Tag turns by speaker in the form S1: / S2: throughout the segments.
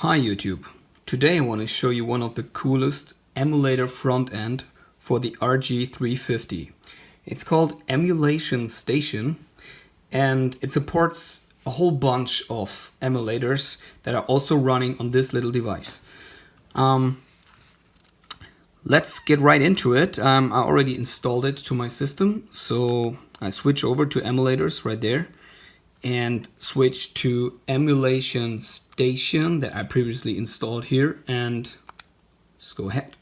S1: Hi YouTube. Today I want to show you one of the coolest emulator front end for the RG350. It's called EmulationStation and it supports a whole bunch of emulators that are also running on this little device. Let's get right into it. I already installed it to my system, so I switch over to emulators right there and switch to EmulationStation that I previously installed here, and just go ahead.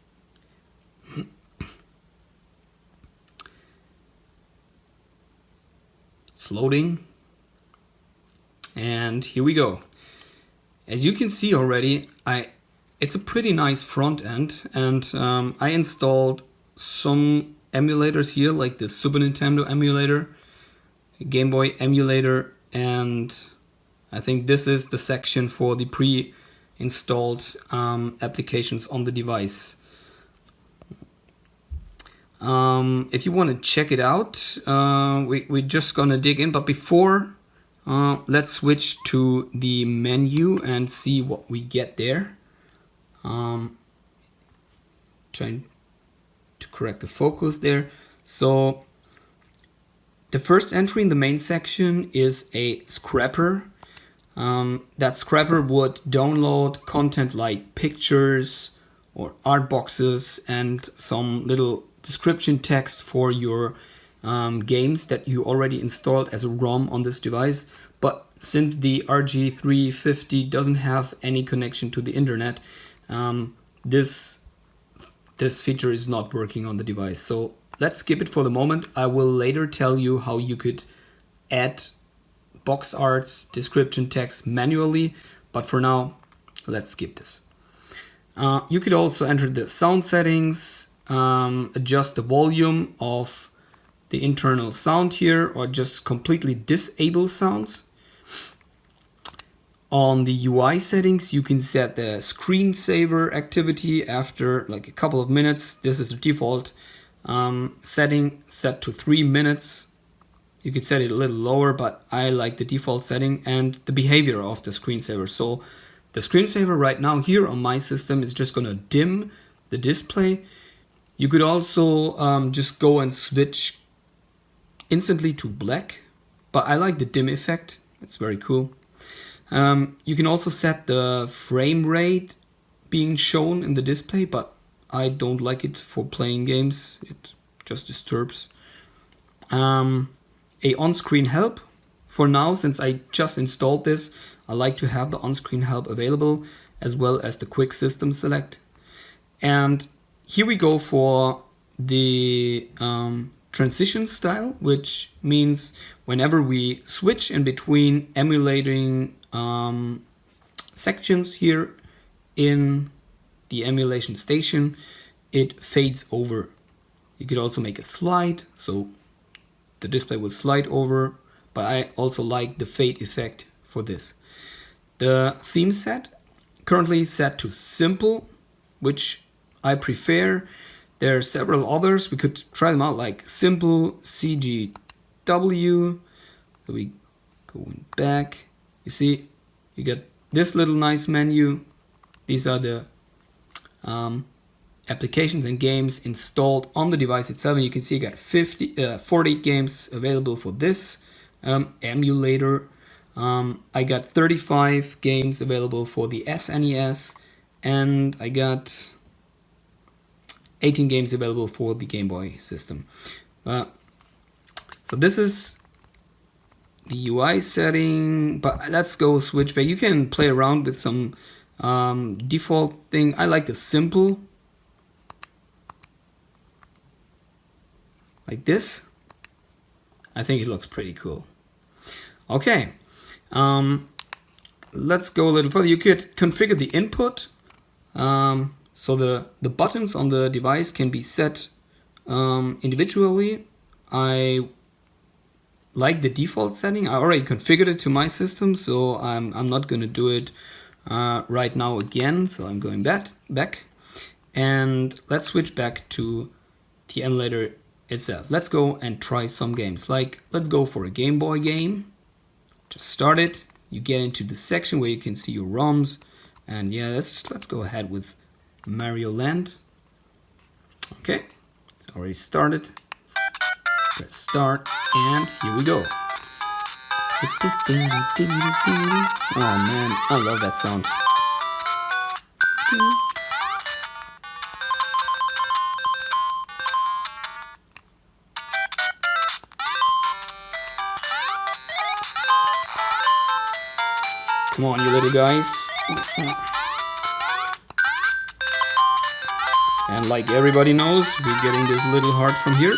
S1: It's loading, and here we go. As you can see already, it's a pretty nice front end, and I installed some emulators here, like the Super Nintendo emulator, Gameboy emulator, and I think this is the section for the pre-installed applications on the device. If you want to check it out, we're just gonna dig in, but before let's switch to the menu and see what we get there. Trying to correct the focus there. So the first entry in the main section is a scrapper. That scrapper would download content like pictures or art boxes and some little description text for your games that you already installed as a ROM on this device. But since the RG350 doesn't have any connection to the internet, this feature is not working on the device. So let's skip it for the moment. I will later tell you how you could add box arts, description text manually, but for now, let's skip this. You could also enter the sound settings, adjust the volume of the internal sound here, or just completely disable sounds. On the UI settings, you can set the screensaver activity after like a couple of minutes. This is the default setting, set to 3 minutes. You could set it a little lower, but I like the default setting, and the behavior of the screensaver. So the screensaver right now here on my system is just gonna dim the display. You could also just go and switch instantly to black, but I like the dim effect. It's very cool. You can also set the frame rate being shown in the display, but I don't like it for playing games. It just disturbs. A on-screen help. For now, since I just installed this, I like to have the on-screen help available, as well as the quick system select. And here we go for the transition style, which means whenever we switch in between emulating sections here in the emulation station, it fades over. You could also make a slide, so the display will slide over, but I also like the fade effect for this. The theme set, currently set to simple, which I prefer. There are several others. We could try them out, like simple, CGW. So we going back. You see, you get this little nice menu. These are the applications and games installed on the device itself, and you can see I got 48 games available for this emulator. I got 35 games available for the SNES, and I got 18 games available for the Gameboy system. So this is the UI setting, but let's go switch back. You can play around with some default thing. I like the simple, like this. I think it looks pretty cool. Okay, let's go a little further. You could configure the input, so the buttons on the device can be set individually. I like the default setting. I already configured it to my system, so I'm not going to do it right now again. So I'm going back, and let's switch back to the emulator itself. Let's go and try some games. Like, let's go for a Game Boy game. Just start it. You get into the section where you can see your ROMs, And yeah, let's go ahead with Mario Land. Okay, it's already started. Let's start, and here we go. Oh man, I love that sound. Come on, you little guys. And like everybody knows, we're getting this little heart from here.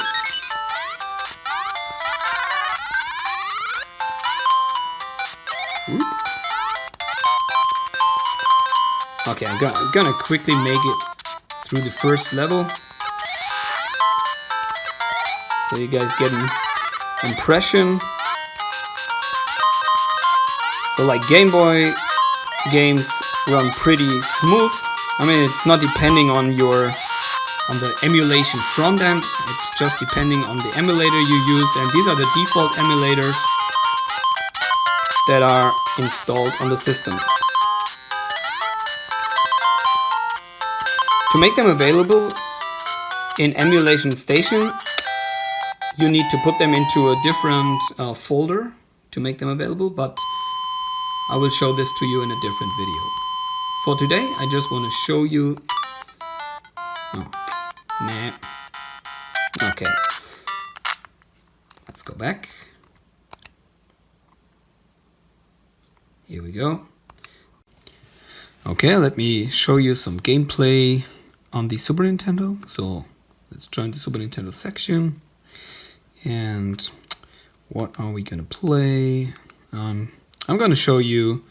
S1: Oop. Okay, I'm gonna quickly make it through the first level, so you guys get an impression. So like Game Boy games run pretty smooth. I mean, it's not depending on the emulation front end, it's just depending on the emulator you use, and these are the default emulators that are installed on the system. To make them available in EmulationStation, you need to put them into a different folder to make them available, but I will show this to you in a different video. For today, I just want to show you... Oh, nah. Okay. Let's go back. Here we go. Okay, let me show you some gameplay on the Super Nintendo. So let's join the Super Nintendo section. And what are we gonna play? I'm gonna show you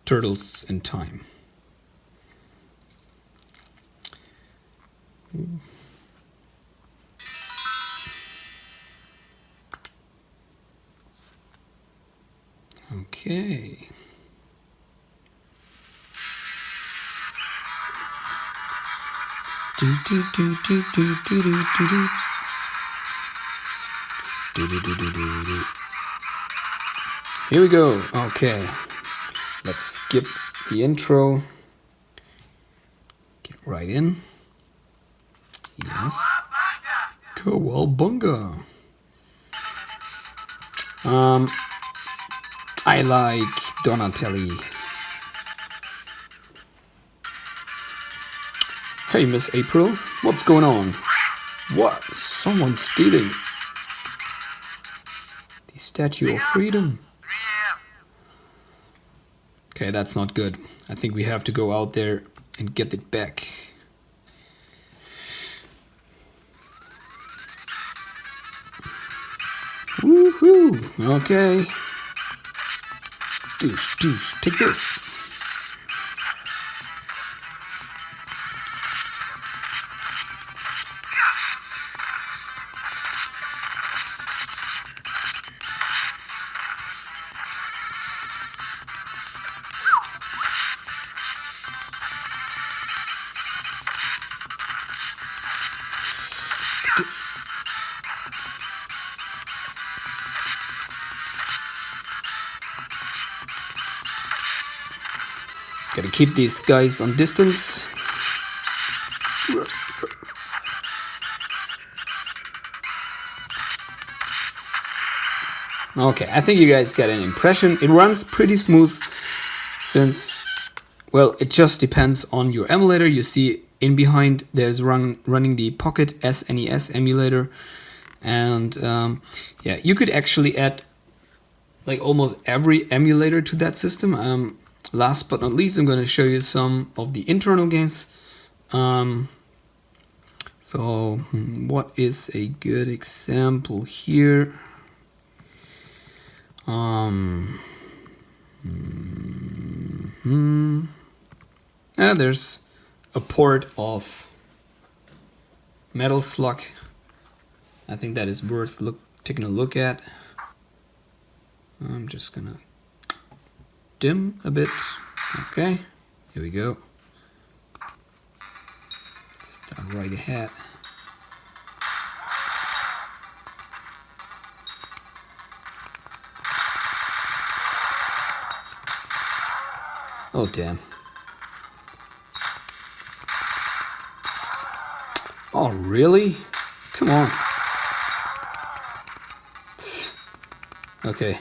S1: Turtles in Time. Okay. Here we go. Okay. Let's skip the intro. Get right in. Yes. Cowabunga. I like Donatelli. Hey, Miss April, what's going on? What? Someone's stealing the Statue of Freedom. Okay, that's not good. I think we have to go out there and get it back. Woohoo! Okay. Douche, douche, take this. Gotta keep these guys on distance. Okay, I think you guys get an impression. It runs pretty smooth since, well, it just depends on your emulator. You see in behind there's running the Pocket SNES emulator. And yeah, you could actually add like almost every emulator to that system. Last but not least, I'm going to show you some of the internal games. So what is a good example here? There's a port of Metal Slug. I think that is worth taking a look at. I'm just gonna dim a bit. Okay, here we go. Start right ahead. Oh damn. Oh, really? Come on. Okay.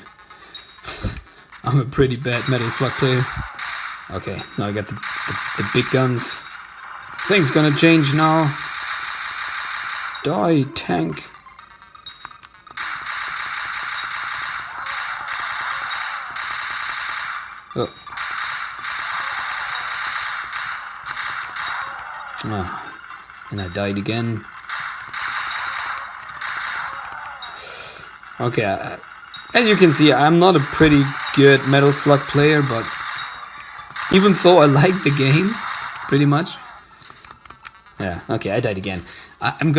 S1: I'm a pretty bad Metal Slug player. Okay, now I got the big guns. Things gonna change now. Die, tank. Oh. Ah, and I died again. Okay, as you can see, I'm not a pretty good Metal Slug player, but even though I like the game, pretty much. Yeah, okay, I died again. I'm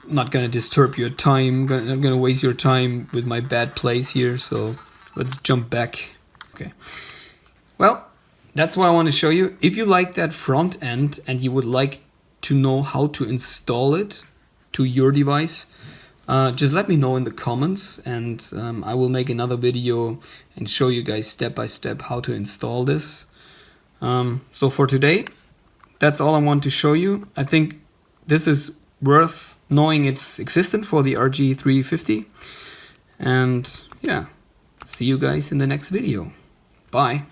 S1: not gonna disturb your time. I'm gonna waste your time with my bad plays here, so let's jump back. Okay. Well, that's what I want to show you. If you like that front end and you would like to know how to install it to your device, just let me know in the comments, and I will make another video and show you guys step by step how to install this. So for today, that's all I want to show you. I think this is worth knowing it's existent for the RG350. And yeah, see you guys in the next video. Bye.